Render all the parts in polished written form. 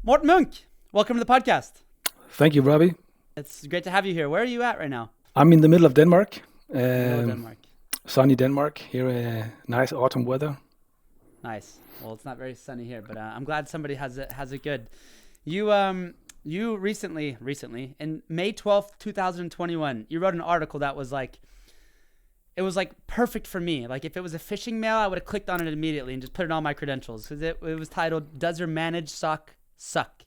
Morten Munck, welcome to the podcast. Thank you, Robby. It's great to have you here. Where are you at right now? I'm in the middle of Denmark. Denmark. Sunny Denmark. Here, nice autumn weather. Nice. Well, it's not very sunny here, but I'm glad somebody has it good. You recently, in May 12th, 2021, you wrote an article that was like, it was like perfect for me. Like if it was a phishing mail, I would have clicked on it immediately and just put in all my credentials because it was titled, "Does Your Managed SOC Suck?"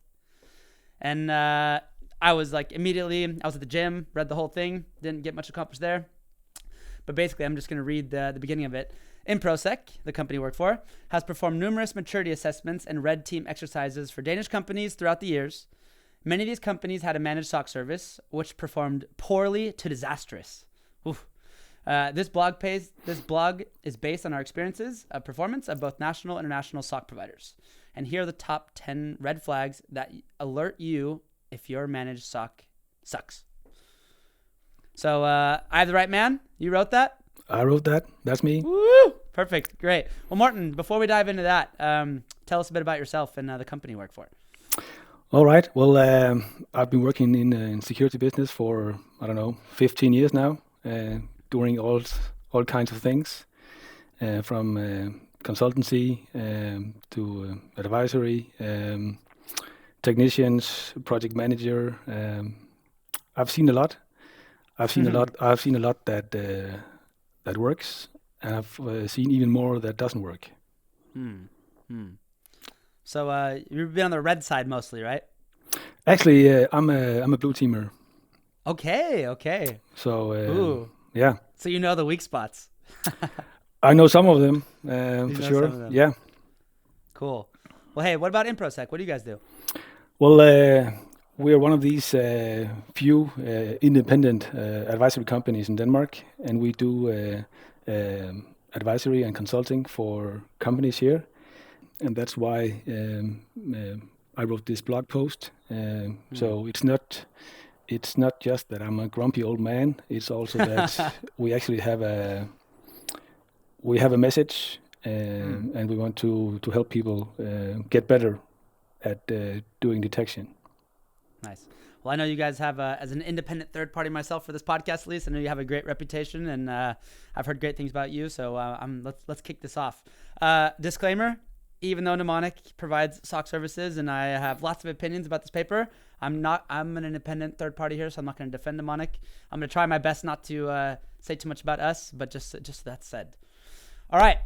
And I was like, immediately, I was at the gym, read the whole thing, didn't get much accomplished there. But basically, I'm just going to read the beginning of it. Improsec, the company I work for, has performed numerous maturity assessments and red team exercises for Danish companies throughout the years. Many of these companies had a managed SOC service, which performed poorly to disastrous. Oof. This blog is based on our experiences of performance of both national and international SOC providers. And here are the top 10 red flags that alert you if your managed SOC sucks. So I have the right man. You wrote that? I wrote that. That's me. Woo! Perfect. Great. Well, Morten, before we dive into that, tell us a bit about yourself and the company you work for. All right. Well, I've been working in security business for, 15 years now, doing all kinds of things, from consultancy to advisory, technicians, project manager. I've seen a lot. I've seen a lot that works, and I've seen even more that doesn't work. So you've been on the red side mostly, right? Actually, I'm a blue teamer. Okay. So yeah. So you know the weak spots. I know some of them for sure. Yeah. Cool. Well, hey, what about Improsec? What do you guys do? Well, we are one of these few independent advisory companies in Denmark, and we do advisory and consulting for companies here, and that's why I wrote this blog post. So it's not just that I'm a grumpy old man. It's also that we actually have a message, and we want to help people get better at doing detection. Nice. Well, I know you guys have, as an independent third party myself for this podcast, at least, I know you have a great reputation, and I've heard great things about you. So let's kick this off. Disclaimer: even though Mnemonic provides SOC services, and I have lots of opinions about this paper, I'm an independent third party here, so I'm not going to defend Mnemonic. I'm going to try my best not to say too much about us, but just that said. All right.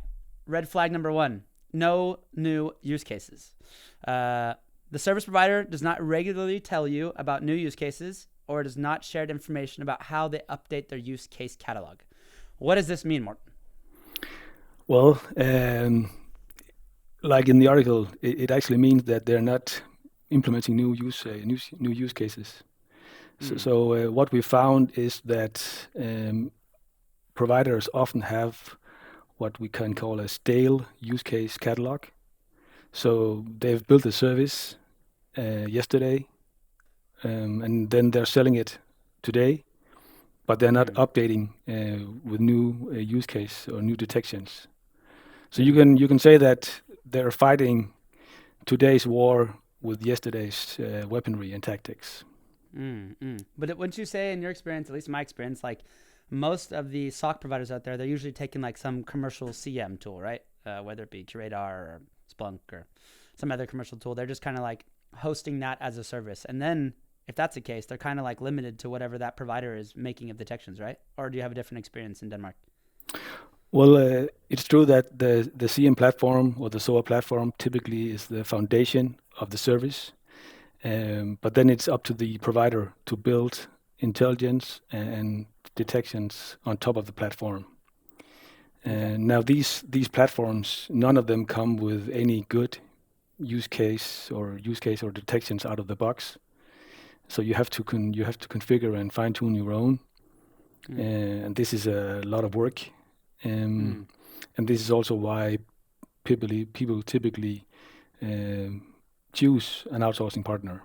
Red flag number 1: no new use cases. The service provider does not regularly tell you about new use cases or does not share information about how they update their use case catalog. What does this mean, Morten? Well, like in the article, it actually means that they're not implementing new use cases. So what we found is that providers often have what we can call a stale use case catalog. So they've built a service yesterday, and then they're selling it today, but they're not updating with new use case or new detections. So you can say that they're fighting today's war with yesterday's weaponry and tactics. But wouldn't you say, in your experience, at least in my experience, like most of the SOC providers out there, they're usually taking like some commercial SIEM tool, right? Whether it be QRadar or Splunk or some other commercial tool. They're just kind of like hosting that as a service. And then if that's the case, they're kind of like limited to whatever that provider is making of detections, right? Or do you have a different experience in Denmark? Well, it's true that the SIEM platform or the SOA platform typically is the foundation of the service. But then it's up to the provider to build intelligence and detections on top of the platform. And now these platforms, none of them come with any good use case or detections out of the box. So you have to configure and fine tune your own, and this is a lot of work. And this is also why people typically choose an outsourcing partner.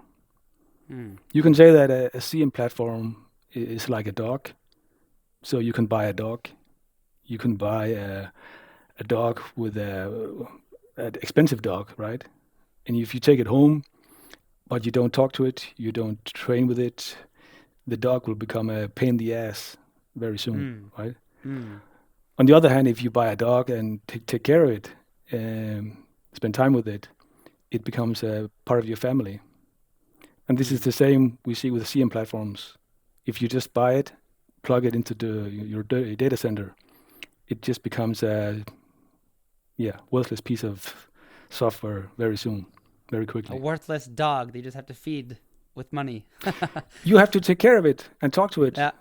You can say that a SIEM platform is like a dog. So you can buy a dog. You can buy a dog with an expensive dog, right? And if you take it home but you don't talk to it, you don't train with it, the dog will become a pain in the ass very soon, right? On the other hand, if you buy a dog and take care of it, spend time with it, it becomes a part of your family. And this is the same we see with the SIEM platforms. If you just buy it, plug it into your data center, it just becomes a worthless piece of software very soon, very quickly. A worthless dog that you just have to feed with money. You have to take care of it and talk to it. Yeah.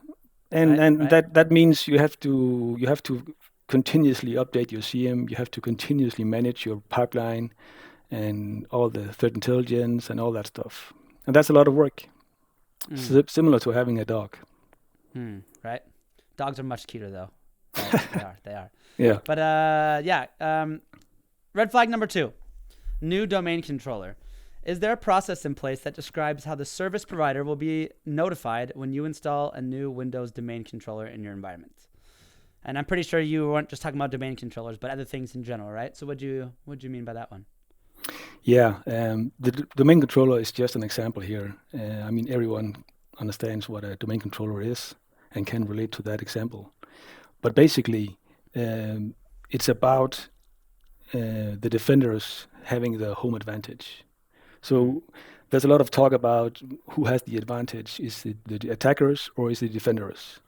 And that means you have to continuously update your SIEM. You have to continuously manage your pipeline and all the threat intelligence and all that stuff. And that's a lot of work. Similar to having a dog. Right. Dogs are much cuter though. They are. Yeah. But red flag number 2, new domain controller. Is there a process in place that describes how the service provider will be notified when you install a new Windows domain controller in your environment? And I'm pretty sure you weren't just talking about domain controllers, but other things in general, right? So what'd you mean by that one? Yeah, the domain controller is just an example here. I mean, everyone understands what a domain controller is and can relate to that example. But basically, it's about the defenders having the home advantage. So there's a lot of talk about who has the advantage. Is it the attackers or is it the defenders?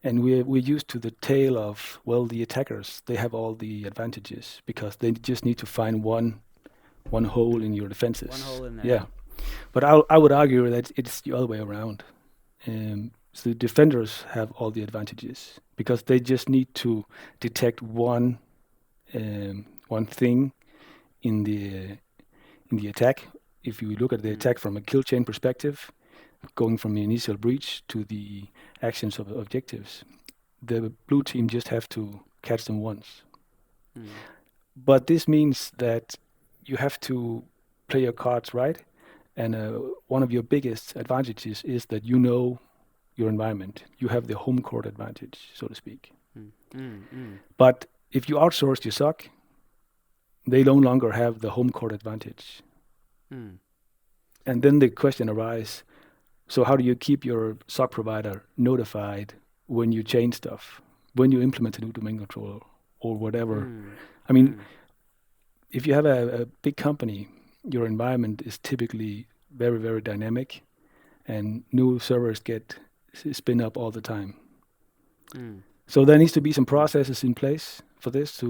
And we're used to the tale of, well, the attackers, they have all the advantages because they just need to find one hole in your defenses. One hole in there. Yeah. But I would argue that it's the other way around. So the defenders have all the advantages because they just need to detect one thing in the attack. If you look at the attack from a kill chain perspective, going from the initial breach to the actions of objectives, the blue team just have to catch them once. But this means that you have to play your cards right, and one of your biggest advantages is that you know your environment. You have the home court advantage, so to speak. But if you outsource your SOC, they no longer have the home court advantage. And then the question arises, so how do you keep your SOC provider notified when you change stuff, when you implement a new domain controller or whatever? I mean, if you have a big company, your environment is typically very, very dynamic and new servers get spin up all the time. So there needs to be some processes in place for this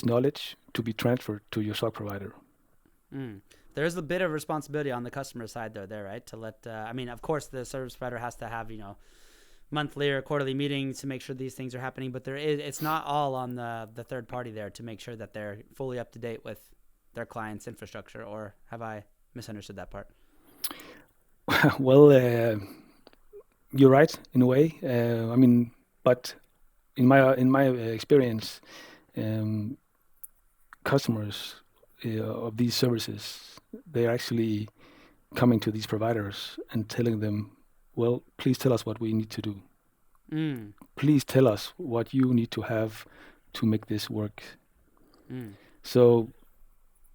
knowledge to be transferred to your SOC provider. There's a bit of responsibility on the customer side there, right? To let, of course, the service provider has to have, monthly or quarterly meetings to make sure these things are happening, but it's not all on the third party there to make sure that they're fully up to date with their client's infrastructure. Or have I misunderstood that part? Well, you're right in a way. But in my experience, customers of these services, they're actually coming to these providers and telling them, well, please tell us what we need to do. Please tell us what you need to have to make this work. So,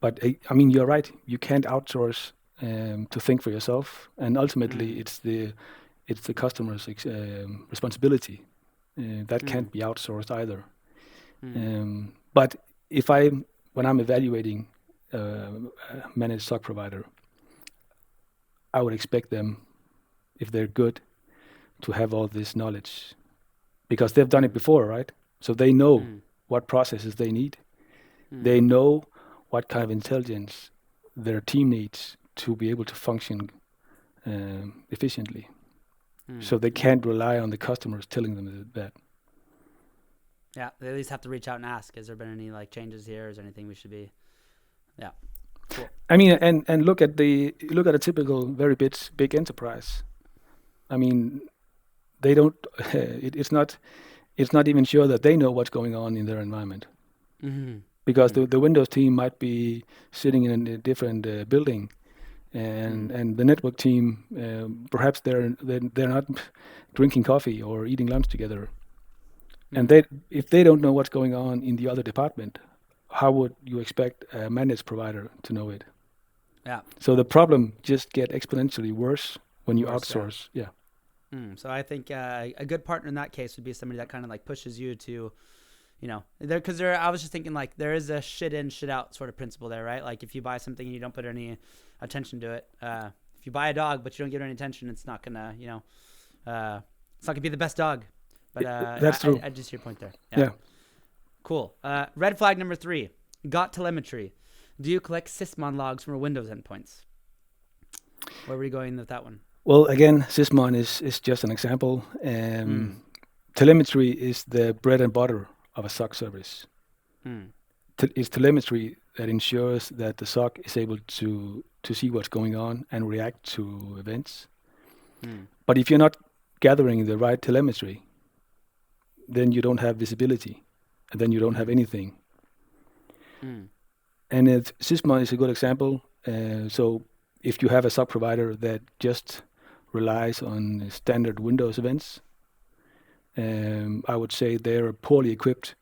but you're right. You can't outsource to think for yourself, and ultimately, it's the customer's responsibility. That can't be outsourced either. But when I'm evaluating a managed SOC provider, I would expect them, if they're good, to have all this knowledge because they've done it before, right? So they know what processes they need. They know what kind of intelligence their team needs to be able to function efficiently. So they can't rely on the customers telling them that. Yeah, they at least have to reach out and ask, has there been any changes here? Is there anything we should be? Yeah. Cool. And look at a typical very big enterprise. They don't. It's not even sure that they know what's going on in their environment, because the Windows team might be sitting in a different building, and the network team perhaps they're not drinking coffee or eating lunch together, and if they don't know what's going on in the other department, how would you expect a managed provider to know it? Yeah. So the problem just get exponentially worse when you Worse, yeah. outsource. Yeah. So I think a good partner in that case would be somebody that kind of like pushes you to, because I was just thinking like there is a shit in, shit out sort of principle there, right? Like if you buy something and you don't put any attention to it, if you buy a dog but you don't give it any attention, it's not gonna, it's not gonna be the best dog. But That's true. I just hear your point there. Yeah. Cool. Red flag number 3, got telemetry. Do you collect sysmon logs from Windows endpoints? Where were you going with that one? Well, again, sysmon is just an example. Telemetry is the bread and butter of a SOC service. It's telemetry that ensures that the SOC is able to see what's going on and react to events. But if you're not gathering the right telemetry, then you don't have visibility, and then you don't have anything. And sysmon is a good example. So if you have a SOC provider that just relies on standard Windows events, I would say they're poorly equipped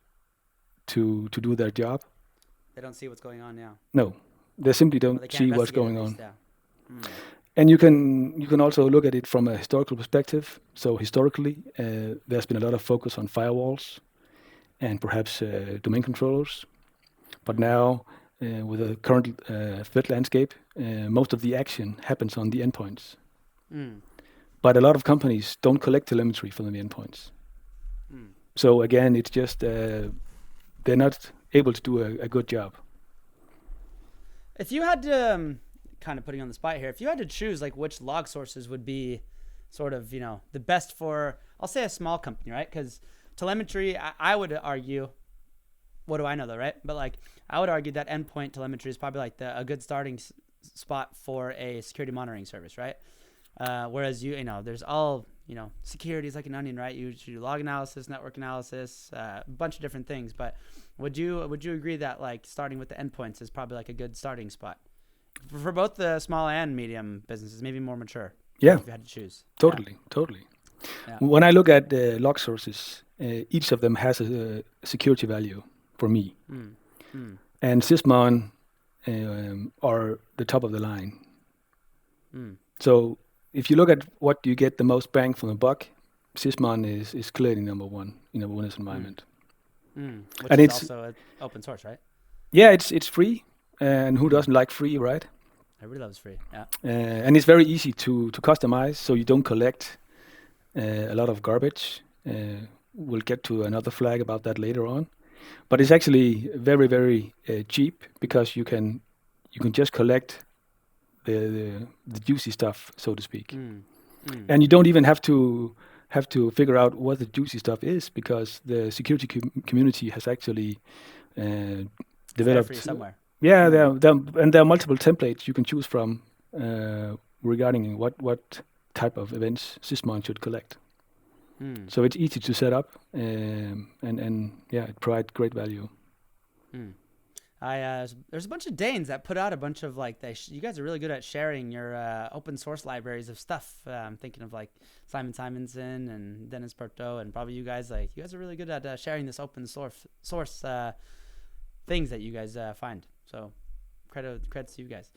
to do their job. They don't see what's going on now. No, they simply Well, don't they can't see what's investigate going at on. least, yeah. And you can also look at it from a historical perspective. So historically, there's been a lot of focus on firewalls and perhaps domain controllers. But now, with the current threat landscape, most of the action happens on the endpoints. But a lot of companies don't collect telemetry from the endpoints. So again, it's just they're not able to do a good job. If you had to, kind of putting you on the spot here, if you had to choose like which log sources would be sort of, the best for, I'll say a small company, right? Because telemetry, I would argue, what do I know though, right? But like, I would argue that endpoint telemetry is probably like a good starting spot for a security monitoring service, right? Whereas there's all, security is like an onion, right? You do log analysis, network analysis, a bunch of different things. But would you agree that like starting with the endpoints is probably like a good starting spot for both the small and medium businesses, maybe more mature? Yeah, if you had to choose. Totally. Yeah. When I look at the log sources, each of them has a security value for me. And sysmon are the top of the line. So if you look at what you get the most bang from the buck, sysmon is clearly number one in a Windows environment. Which is also open source, right? Yeah, it's free, and who doesn't like free, right? Everybody loves free. Yeah. And it's very easy to customize, so you don't collect a lot of garbage. We'll get to another flag about that later on, but it's actually very, very cheap because you can just collect the juicy stuff, so to speak, and you don't even have to figure out what the juicy stuff is because the security community has actually developed for you somewhere. Yeah, there are multiple templates you can choose from regarding what type of events sysmon should collect. So it's easy to set up, and it provides great value. There's a bunch of Danes that put out a bunch of like you guys are really good at sharing your open source libraries of stuff. I'm thinking of like Simon Simonson and Dennis Perto, and probably you guys are really good at sharing this open source things that you guys find. So credits to you guys.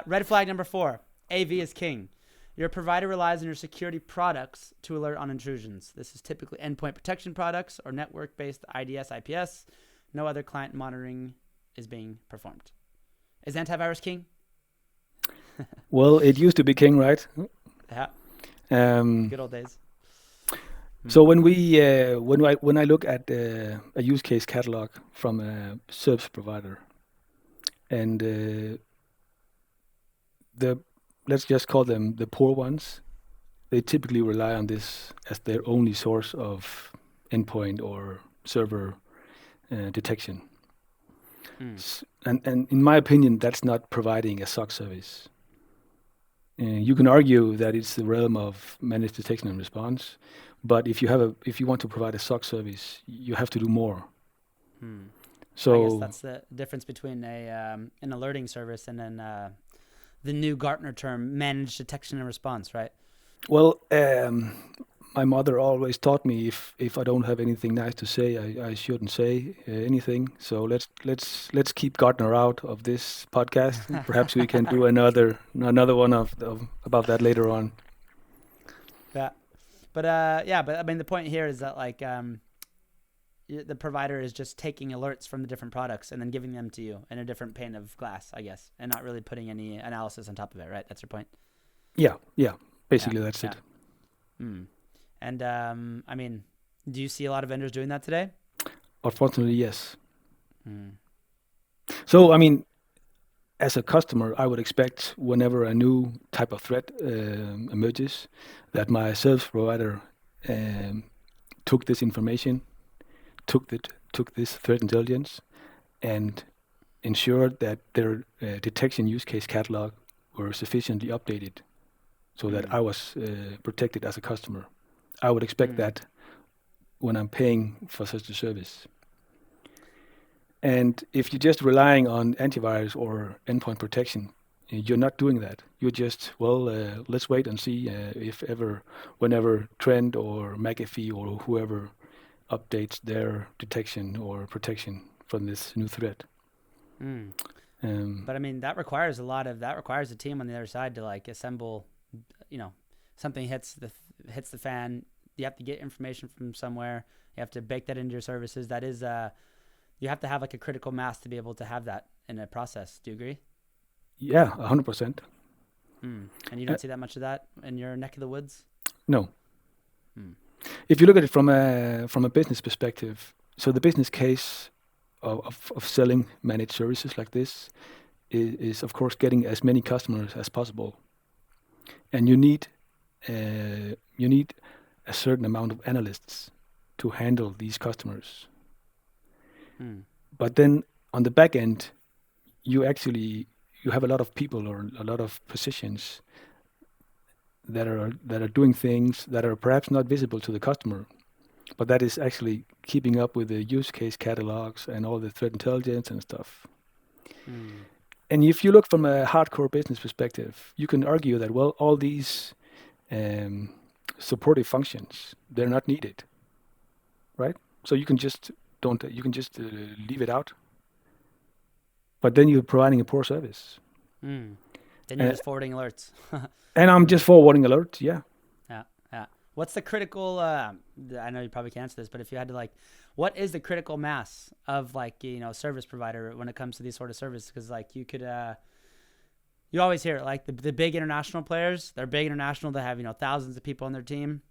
Red flag number 4, AV is king. Your provider relies on your security products to alert on intrusions. This is typically endpoint protection products or network-based IDS, IPS. No other client monitoring is being performed. Is antivirus king? Well, it used to be king, right? Yeah. Good old days. So when I look at a use case catalog from a service provider, and let's just call them the poor ones, they typically rely on this as their only source of endpoint or server detection. And in my opinion, that's not providing a SOC service. You can argue that it's the realm of managed detection and response, but if you want to provide a SOC service, you have to do more. So I guess that's the difference between an alerting service and then the new Gartner term, managed detection and response, right? Well, my mother always taught me if I don't have anything nice to say, I shouldn't say anything. So let's keep Gardner out of this podcast. Perhaps we can do another one of about that later on. Yeah, but but I mean the point here is that like the provider is just taking alerts from the different products and then giving them to you in a different pane of glass, I guess, and not really putting any analysis on top of it, right? That's your point. Yeah. Basically, that's it. And I mean, do you see a lot of vendors doing that today? Unfortunately, yes. So, I mean, as a customer, I would expect whenever a new type of threat emerges, that my service provider took this information, took this threat intelligence, and ensured that their detection use case catalog were sufficiently updated, so that I was protected as a customer. I would expect that when I'm paying for such a service. And if you're just relying on antivirus or endpoint protection, you're not doing that. You're just, let's wait and see whenever Trend or McAfee or whoever updates their detection or protection from this new threat. But I mean, that requires a team on the other side to like assemble, something hits the fan. You have to get information from somewhere. You have to bake that into your services. That is, you have to have like a critical mass to be able to have that in a process. Do you agree? Yeah, 100%. And you don't see that much of that in your neck of the woods? No. If you look at it from a business perspective, so the business case of selling managed services like this is of course getting as many customers as possible, and you need a certain amount of analysts to handle these customers. But then on the back end, you have a lot of people or a lot of positions that are doing things that are perhaps not visible to the customer, but that is actually keeping up with the use case catalogues and all the threat intelligence and stuff. And if you look from a hardcore business perspective, you can argue that, all these supportive functions, they're not needed, right? So you can just leave it out. But then you're providing a poor service. Then you're just forwarding alerts. And I'm just forwarding alerts, yeah. Yeah. What's the critical, I know you probably can't answer this, but if you had to what is the critical mass of service provider when it comes to these sort of services? Because you could, you always hear it, the big international players, they're big international, they have, thousands of people on their team,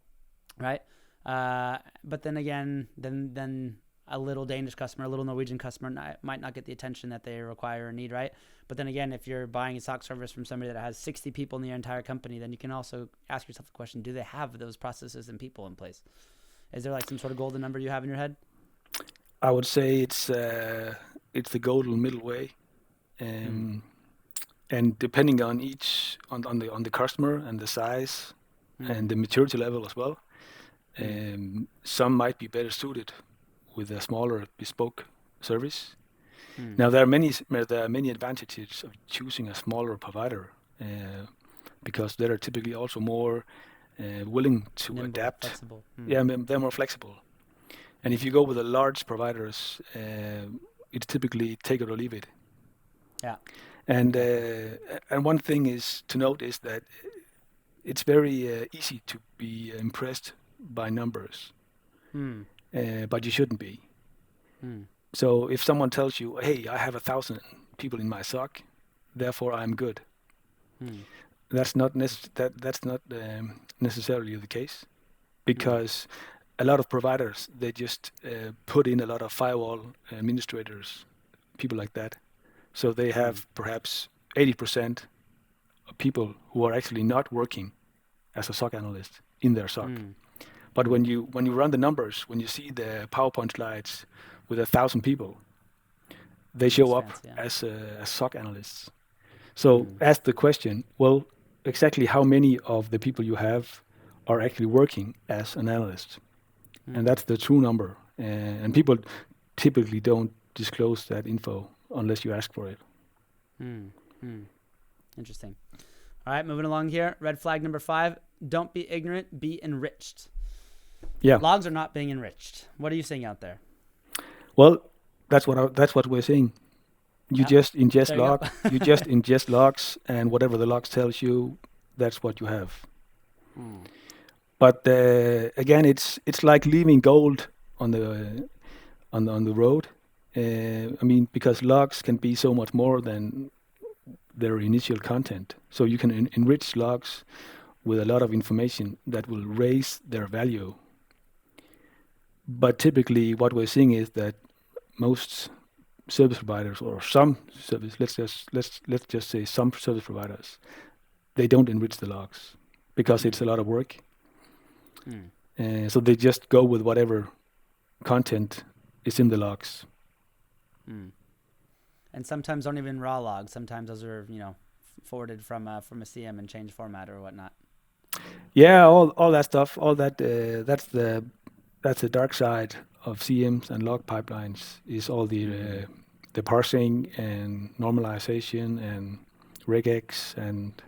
right? But then again, then a little Danish customer, a little Norwegian customer might not get the attention that they require or need, right? But then again, if you're buying a SOC service from somebody that has 60 people in the entire company, then you can also ask yourself the question, do they have those processes and people in place? Is there some sort of golden number you have in your head? I would say it's the golden middle way. And depending on on the customer and the size and the maturity level as well, some might be better suited with a smaller bespoke service. Now there are many advantages of choosing a smaller provider because they are typically also more willing to adapt. Flexible. Yeah, they're more flexible. And if you go with the large providers, it's typically take it or leave it. Yeah. And one thing is to note is that it's very easy to be impressed by numbers, but you shouldn't be. So if someone tells you, "Hey, I have 1,000 people in my SOC, therefore I'm good," that's not necessarily the case, because a lot of providers, they just put in a lot of firewall administrators, people like that. So they have perhaps 80% of people who are actually not working as a SOC analyst in their SOC. But when you run the numbers, when you see the PowerPoint slides with 1,000 people, they show up as SOC analysts. So ask the question, exactly how many of the people you have are actually working as an analyst? And that's the true number. And people typically don't disclose that info unless you ask for it. Interesting. All right, moving along here. Red flag number 5, don't be ignorant, be enriched. Yeah. Logs are not being enriched. What are you seeing out there? Well, that's what we're saying. You just ingest There you log. go. You just ingest logs, and whatever the logs tells you, that's what you have. But again, it's like leaving gold on the road. I mean, because logs can be so much more than their initial content. So you can enrich logs with a lot of information that will raise their value. But typically, what we're seeing is that most service providers, or some service, let's just say some service providers, they don't enrich the logs because it's a lot of work. So they just go with whatever content is in the logs. And sometimes don't even raw logs. Sometimes those are, forwarded from a SIEM and change format or whatnot. Yeah, all that stuff, all that that's the dark side of CMs and log pipelines, is all the parsing and normalization and regex, and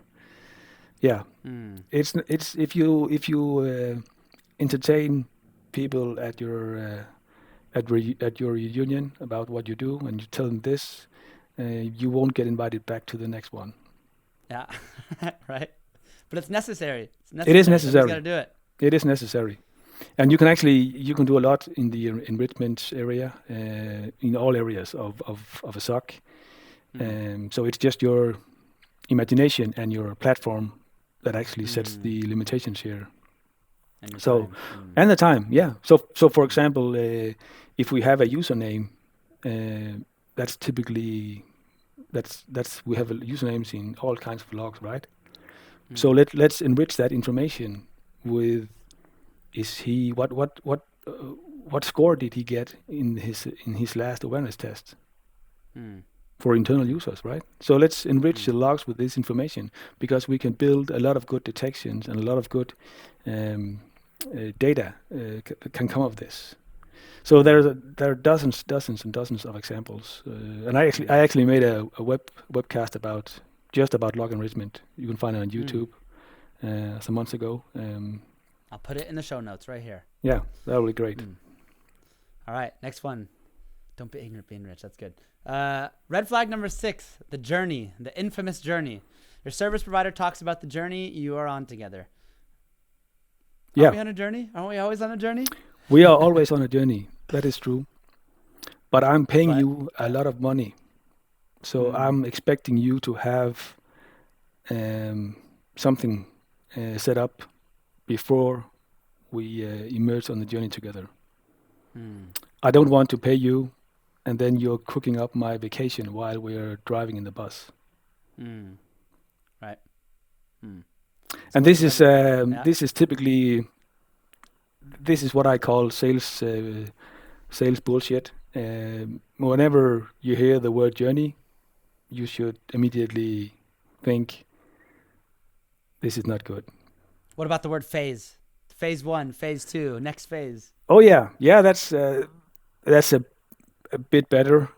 it's if you entertain people at your reunion about what you do, and you tell them this, you won't get invited back to the next one. Yeah, right. But it's necessary. It is necessary. Somebody's got to do it. It is necessary. And you can do a lot in the enrichment area, in all areas of a SOC. So it's just your imagination and your platform that actually sets the limitations here. And the time, yeah. So for example, if we have a username, that's typically we have usernames in all kinds of logs, right? So let's enrich that information with what score did he get in his last awareness test for internal users, right? So let's enrich the logs with this information, because we can build a lot of good detections and a lot of good data can come of this. So there are dozens and dozens of examples, and I actually made a webcast about log enrichment. You can find it on YouTube some months ago. I'll put it in the show notes right here. Yeah, that would be great. All right, next one. Don't be ignorant, be enriched. That's good. Red flag number 6, the journey, the infamous journey. Your service provider talks about the journey you are on together. Are we on a journey? Aren't we always on a journey? We are always on a journey. That is true. But I'm paying you a lot of money. So I'm expecting you to have something set up before we emerge on the journey together. I don't want to pay you, and then you're cooking up my vacation while we're driving in the bus. Right. And this is typically, this is what I call sales bullshit. Whenever you hear the word journey, you should immediately think, this is not good. What about the word phase? Phase 1, phase 2, next phase. Oh yeah, that's a bit better.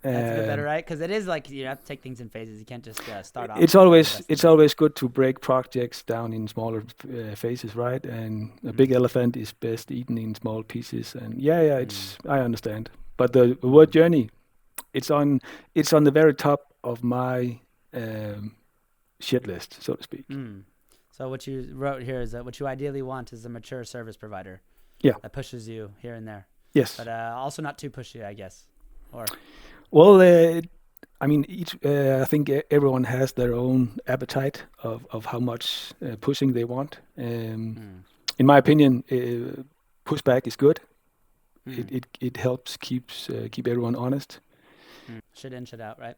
That's a bit better, right? Because it is like you have to take things in phases. You can't just start off. It's always good to break projects down in smaller phases, right? And a big elephant is best eaten in small pieces. And I understand. But the word journey, it's on the very top of my shit list, so to speak. So what you wrote here is that what you ideally want is a mature service provider. Yeah. That pushes you here and there. Yes. But also not too pushy, I guess. Or. Well, I mean, I think everyone has their own appetite of how much pushing they want. In my opinion, pushback is good. It helps keep everyone honest. Shit in, shit out, right?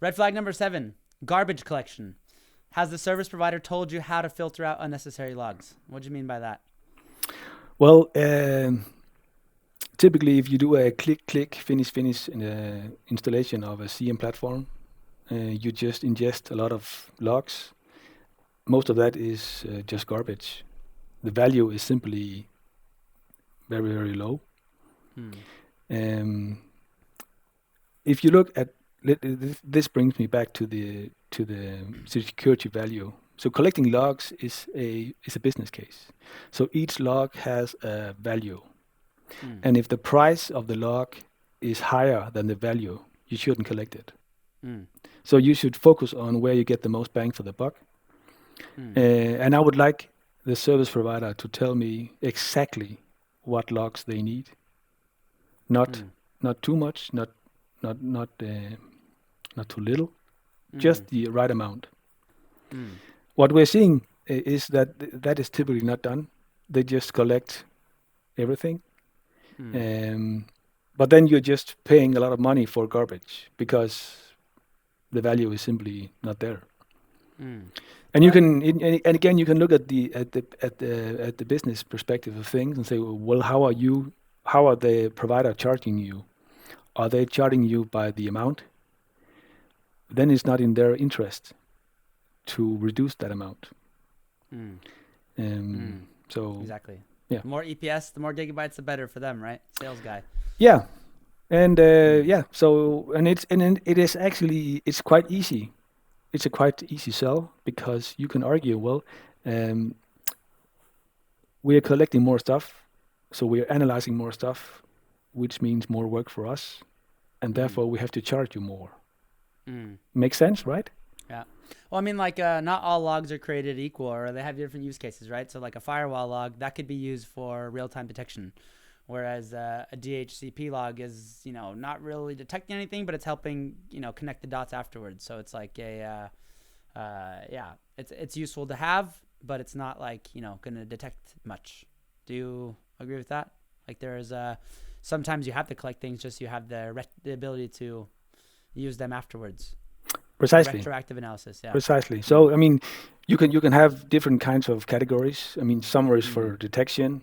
Red flag number 7, garbage collection. Has the service provider told you how to filter out unnecessary logs? What do you mean by that? Well, typically, if you do a click, finish in the installation of a SIEM platform, you just ingest a lot of logs. Most of that is just garbage. The value is simply very, very low. If you look at this, brings me back to the security value. So collecting logs is a business case. So each log has a value. And if the price of the log is higher than the value, you shouldn't collect it. So you should focus on where you get the most bang for the buck. And I would like the service provider to tell me exactly what logs they need. Not too much, not too little, just the right amount. What we're seeing is that is typically not done. They just collect everything. But then you're just paying a lot of money for garbage because the value is simply not there. And you can, and again, you can look at the business perspective of things and say, well, how are the provider charging you? Are they charging you by the amount? Then it's not in their interest to reduce that amount. So exactly. Yeah. The more EPS, the more gigabytes, the better for them, right? Sales guy. Yeah, and So it is actually it's quite easy. It's a quite easy sell because you can argue, well, we are collecting more stuff, so we are analyzing more stuff, which means more work for us, and therefore we have to charge you more. Makes sense, right? Yeah. Well, I mean, like, not all logs are created equal, or they have different use cases, right? So, like a firewall log, that could be used for real-time detection, whereas a DHCP log is, not really detecting anything, but it's helping, connect the dots afterwards. So it's like it's useful to have, but it's not like, going to detect much. Do you agree with that? Like, there's sometimes you have to collect things, just you have the ability to use them afterwards. Precisely. Retroactive analysis, yeah. Precisely. So, I mean, you can have different kinds of categories. I mean, some is for detection,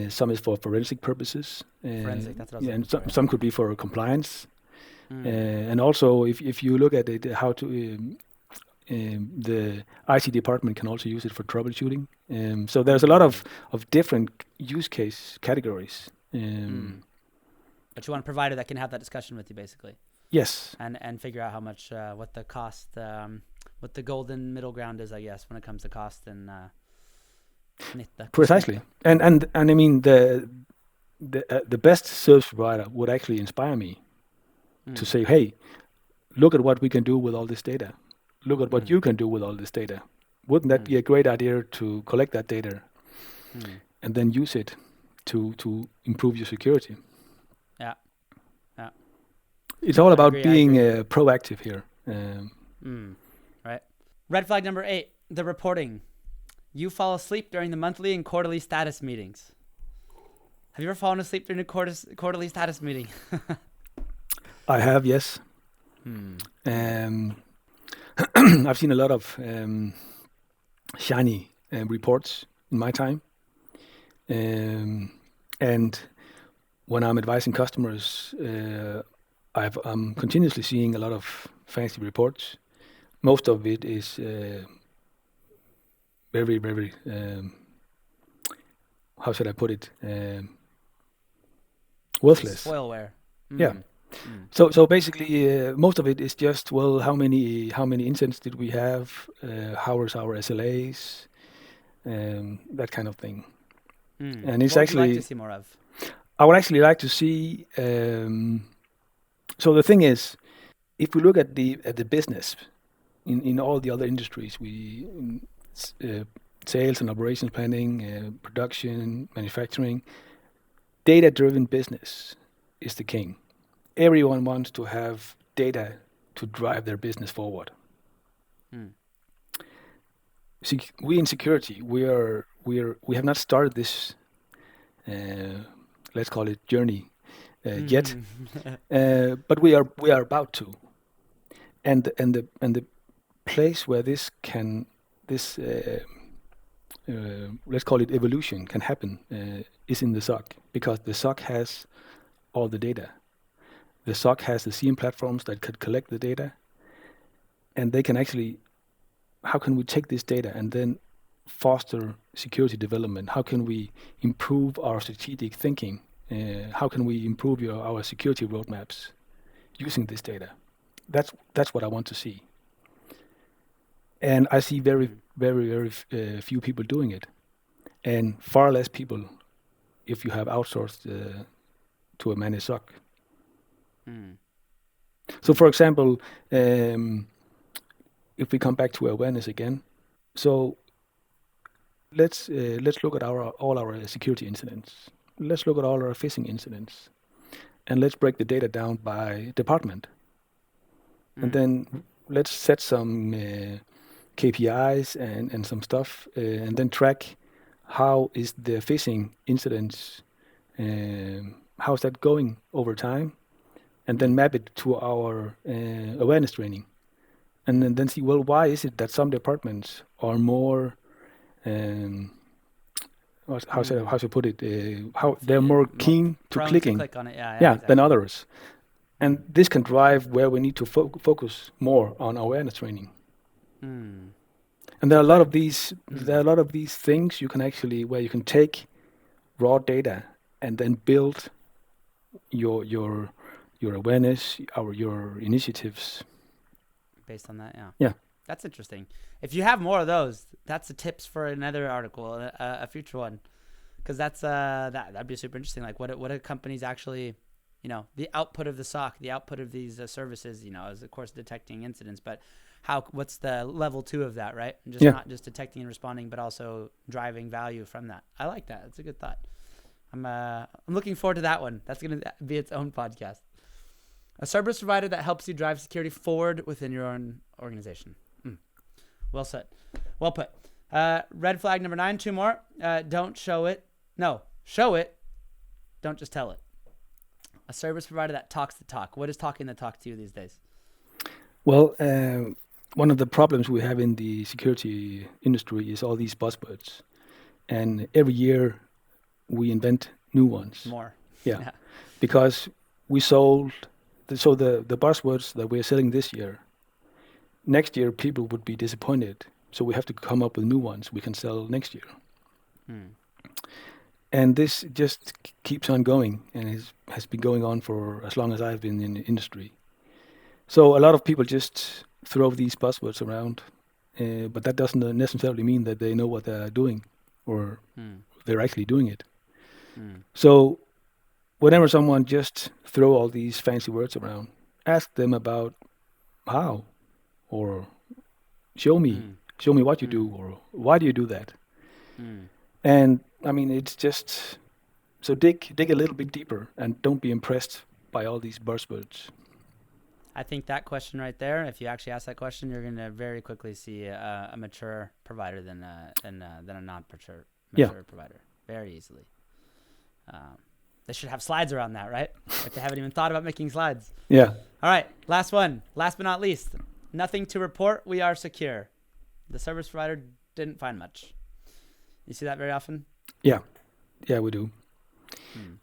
some is for forensic purposes. Forensic, that's what I was and looking for, some could be for compliance. And also, if you look at it, how to the IT department can also use it for troubleshooting. So there's a lot of different use case categories. But you want a provider that can have that discussion with you, basically. Yes. And figure out how much, what the cost, what the golden middle ground is, I guess, when it comes to cost and Precisely. And I mean, the best service provider would actually inspire me to say, hey, look at what we can do with all this data. Look at what you can do with all this data. Wouldn't that be a great idea to collect that data and then use it to improve your security? Yeah. It's all about being proactive here. Right. Red flag number 8, the reporting. You fall asleep during the monthly and quarterly status meetings. Have you ever fallen asleep during a quarterly status meeting? I have, yes. I've seen a lot of shiny reports in my time. And when I'm advising customers, I'm continuously seeing a lot of fancy reports. Most of it is very, very, how should I put it? Worthless. Spoilware. Yeah. So basically, most of it is just, well, how many incidents did we have? How is our SLAs? That kind of thing. And it's what actually. Would you like to see more of? I would actually like to see. So the thing is, if we look at the business, in all the other industries, sales and operations planning, production, manufacturing, data-driven business is the king. Everyone wants to have data to drive their business forward. See, we in security, we have not started this, let's call it journey yet, but we are about to. And the place where this let's call it evolution can happen is in the SOC, because the SOC has all the data. The SOC has the SIEM platforms that could collect the data, and they can actually, how can we take this data and then foster security development? How can we improve our strategic thinking? How can we improve our security roadmaps using this data? That's what I want to see. And I see very few people doing it, and far less people if you have outsourced to a managed SOC. So, for example, if we come back to awareness again, so let's look at all our security incidents. Let's look at all our phishing incidents, and let's break the data down by department, and then let's set some KPIs and some stuff, and then track how is the phishing incidents, how's that going over time, and then map it to our awareness training, and then see, well, why is it that some departments are more, how should I put it, how they're more keen to clicking, click on it, exactly. than others, and this can drive where we need to focus more on awareness training. And there are a lot of these. There are a lot of these things you can actually, where you can take raw data and then build your awareness, your initiatives based on that. Yeah. That's interesting. If you have more of those, that's the tips for another article, a future one, because that'd be super interesting. Like what are companies actually, the output of the SOC, the output of these services, is of course detecting incidents, but what's the level 2 of that, right? And not just detecting and responding, but also driving value from that. I like that. It's a good thought. I'm looking forward to that one. That's going to be its own podcast. A service provider that helps you drive security forward within your own organization. Well said. Well put. Red flag number 9, 2 more. Don't show it. No, show it. Don't just tell it. A service provider that talks the talk. What is talking the talk to you these days? Well, one of the problems we have in the security industry is all these buzzwords. And every year we invent new ones. More. Yeah. Because we sold, the buzzwords that we're selling this year, next year people would be disappointed. So we have to come up with new ones we can sell next year. And this just keeps on going, and has been going on for as long as I've been in the industry. So a lot of people just throw these buzzwords around, but that doesn't necessarily mean that they know what they're doing, or they're actually doing it. So whenever someone just throw all these fancy words around, ask them about how, or show me what you do, or why do you do that? And I mean, it's just, so dig a little bit deeper, and don't be impressed by all these buzzwords. I think that question right there, if you actually ask that question, you're going to very quickly see a mature provider than a non-mature provider, very easily. They should have slides around that, right? If they haven't even thought about making slides. Yeah. All right, last one. Last but not least, nothing to report. We are secure. The service provider didn't find much. You see that very often? Yeah, we do.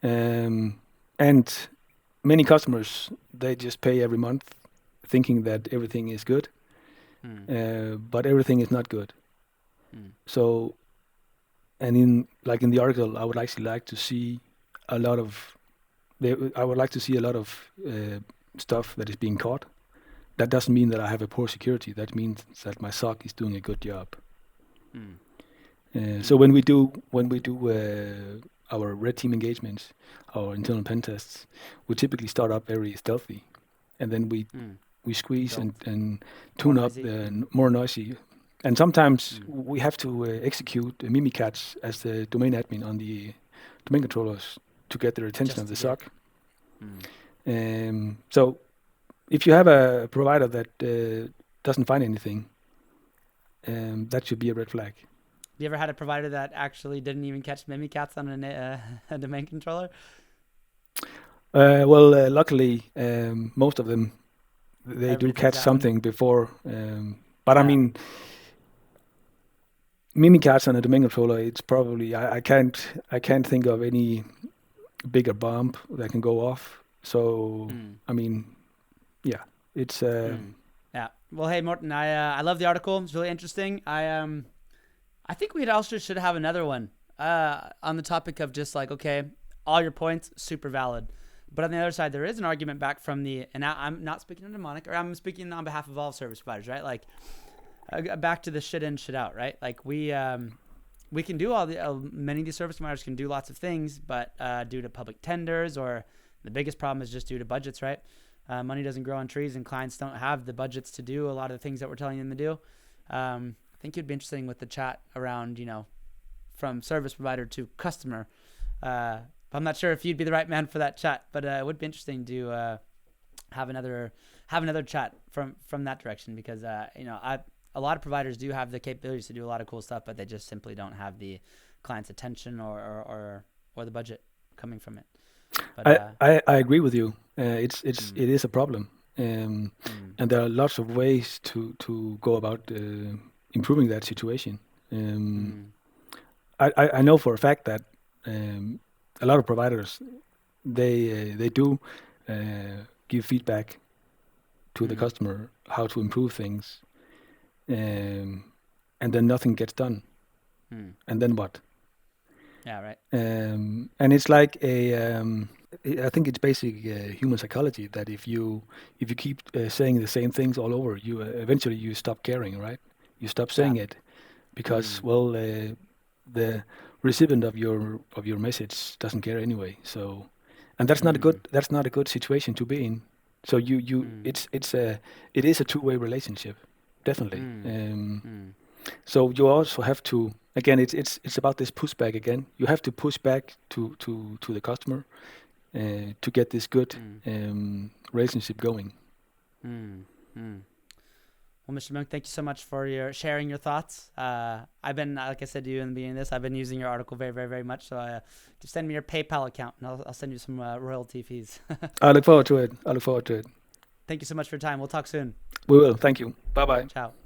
And many customers, they just pay every month thinking that everything is good, but everything is not good. So, and in the article, I would actually like to see a lot of stuff that is being caught. That doesn't mean that I have a poor security. That means that my SOC is doing a good job. So when we do our red team engagements, our internal pen tests, we typically start up very stealthy, and then we squeeze and tune up more noisy. And sometimes we have to execute mimikatz as the domain admin on the domain controllers to get their attention of the SOC. So if you have a provider that doesn't find anything, that should be a red flag. You ever had a provider that actually didn't even catch mimikatz on a domain controller? Well, luckily, most of them, they do catch something before. But I mean, mimikatz on a domain controller, it's probably, I can't think of any bigger bomb that can go off. So, I mean, yeah, it's... Yeah. Well, hey, Morten, I love the article. It's really interesting. I think we also should have another one on the topic of just like, okay, all your points, super valid. But on the other side, there is an argument back from and I'm not speaking on mnemonic, or I'm speaking on behalf of all service providers, right? Like, back to the shit in, shit out, right? Like we can do all the many of these service providers can do lots of things, but due to public tenders, or the biggest problem is just due to budgets, right? Money doesn't grow on trees, and clients don't have the budgets to do a lot of the things that we're telling them to do. I think it'd be interesting with the chat around, from service provider to customer. I'm not sure if you'd be the right man for that chat, but it would be interesting to have another chat from that direction, because a lot of providers do have the capabilities to do a lot of cool stuff, but they just simply don't have the client's attention or the budget coming from it. But, I agree with you. It is a problem, and there are lots of ways to go about improving that situation. I know for a fact that a lot of providers they do give feedback to the customer how to improve things, and then nothing gets done. And then what? Yeah, right. And it's like I think it's basic human psychology that if you keep saying the same things all over, you eventually you stop caring, right? You stop saying it because the recipient of your message doesn't care anyway. So, and that's not a good situation to be in. So it is a two-way relationship, definitely. So you also have to, again, it's about this pushback again. You have to push back to the customer to get this good relationship going. Well, Mr. Munck, thank you so much for sharing your thoughts. I've been, like I said to you in the beginning of this, I've been using your article very, very, very much. So just send me your PayPal account, and I'll send you some royalty fees. I look forward to it. Thank you so much for your time. We'll talk soon. We will. Thank you. Bye-bye. Ciao.